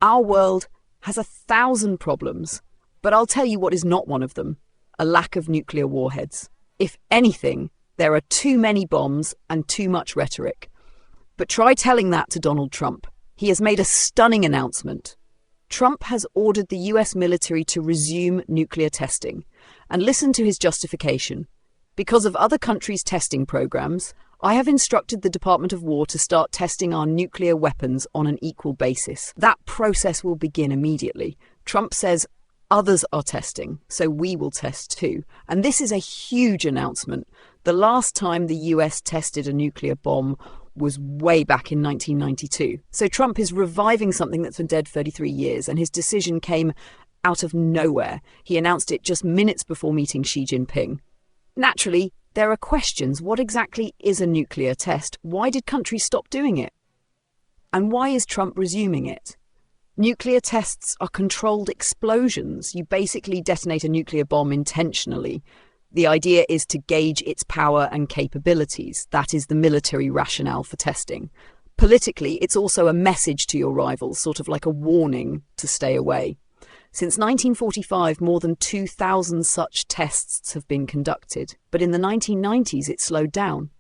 Our world has 1,000 problems, but I'll tell you what is not one of them: a lack of nuclear warheads. If anything, there are too many bombs and too much rhetoric. But try telling that to Donald Trump. He has made a stunning announcement. Trump has ordered the US military to resume nuclear testing. And listen to his justification. Because of other countries' testing programs, I have instructed the Department of War to start testing our nuclear weapons on an equal basis. That process will begin immediately. Trump says others are testing, so we will test too. And this is a huge announcement. The last time the US tested a nuclear bomb was way back in 1992. So Trump is reviving something that's been dead 33 years, and his decision came out of nowhere. He announced it just minutes before meeting Xi Jinping. Naturally, there are questions. What exactly is a nuclear test? Why did countries stop doing it? And why is Trump resuming it? Nuclear tests are controlled explosions. You basically detonate a nuclear bomb intentionally. The idea is to gauge its power and capabilities. That is the military rationale for testing. Politically, it's also a message to your rivals, sort of like a warning to stay away. Since 1945, more than 2,000 such tests have been conducted, but in the 1990s it slowed down.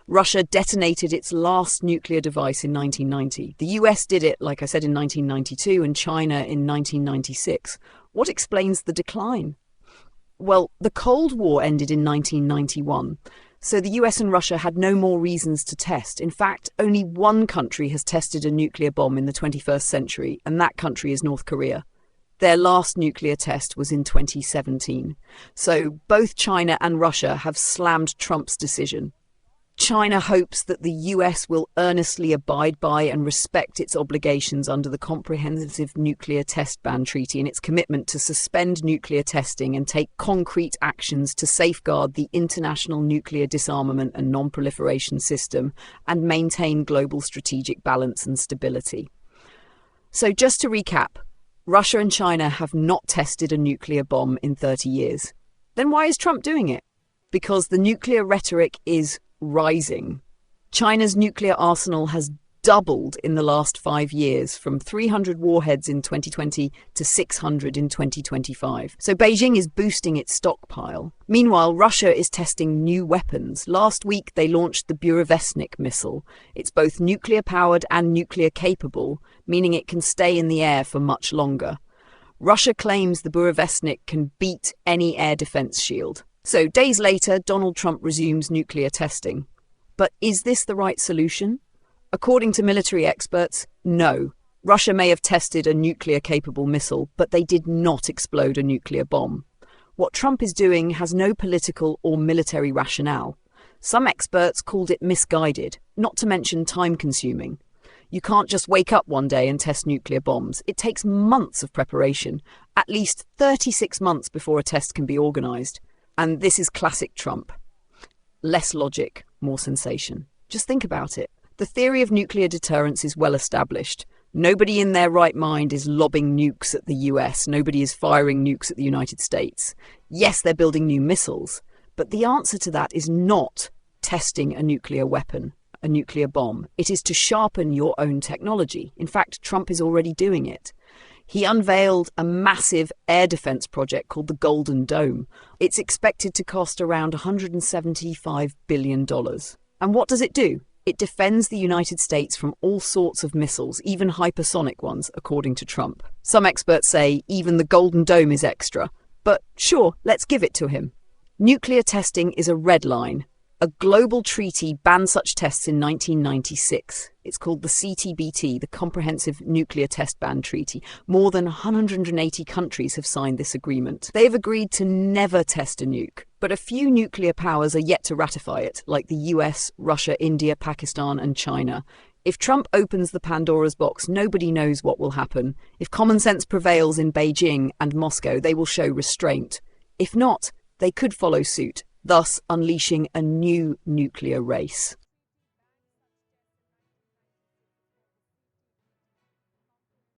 Russia detonated its last nuclear device in 1990. The US did it, like I said, in 1992 and China in 1996. What explains the decline? Well, the Cold War ended in 1991, so the US and Russia had no more reasons to test. In fact, only one country has tested a nuclear bomb in the 21st century, and that country is North Korea. Their last nuclear test was in 2017. So both China and Russia have slammed Trump's decision. China hopes that the US will earnestly abide by and respect its obligations under the Comprehensive Nuclear Test Ban Treaty and its commitment to suspend nuclear testing and take concrete actions to safeguard the international nuclear disarmament and non-proliferation system and maintain global strategic balance and stability. So just to recap, Russia and China have not tested a nuclear bomb in 30 years. Then why is Trump doing it? Because the nuclear rhetoric is rising. China's nuclear arsenal has doubled in the last 5 years, from 300 warheads in 2020 to 600 in 2025. So Beijing is boosting its stockpile. Meanwhile, Russia is testing new weapons. Last week, they launched the Burevestnik missile. It's both nuclear-powered and nuclear-capable, meaning it can stay in the air for much longer. Russia claims the Burevestnik can beat any air defense shield. So days later, Donald Trump resumes nuclear testing. But is this the right solution? According to military experts, no. Russia may have tested a nuclear-capable missile, but they did not explode a nuclear bomb. What Trump is doing has no political or military rationale. Some experts called it misguided, not to mention time-consuming. You can't just wake up one day and test nuclear bombs. It takes months of preparation, at least 36 months before a test can be organised. And this is classic Trump. Less logic, more sensation. Just think about it. The theory of nuclear deterrence is well established. Nobody in their right mind is lobbing nukes at the US. Nobody is firing nukes at the United States. Yes, they're building new missiles, but the answer to that is not testing a nuclear weapon, a nuclear bomb. It is to sharpen your own technology. In fact, Trump is already doing it. He unveiled a massive air defense project called the Golden Dome. It's expected to cost around $175 billion. And what does it do? It defends the United States from all sorts of missiles, even hypersonic ones, according to Trump. Some experts say even the Golden Dome is extra. But sure, let's give it to him. Nuclear testing is a red line. A global treaty banned such tests in 1996. It's called the CTBT, the Comprehensive Nuclear Test Ban Treaty. More than 180 countries have signed this agreement. They have agreed to never test a nuke, but a few nuclear powers are yet to ratify it, like the US, Russia, India, Pakistan, and China. If Trump opens the Pandora's box, nobody knows what will happen. If common sense prevails in Beijing and Moscow, they will show restraint. If not, they could follow suit, thus unleashing a new nuclear race.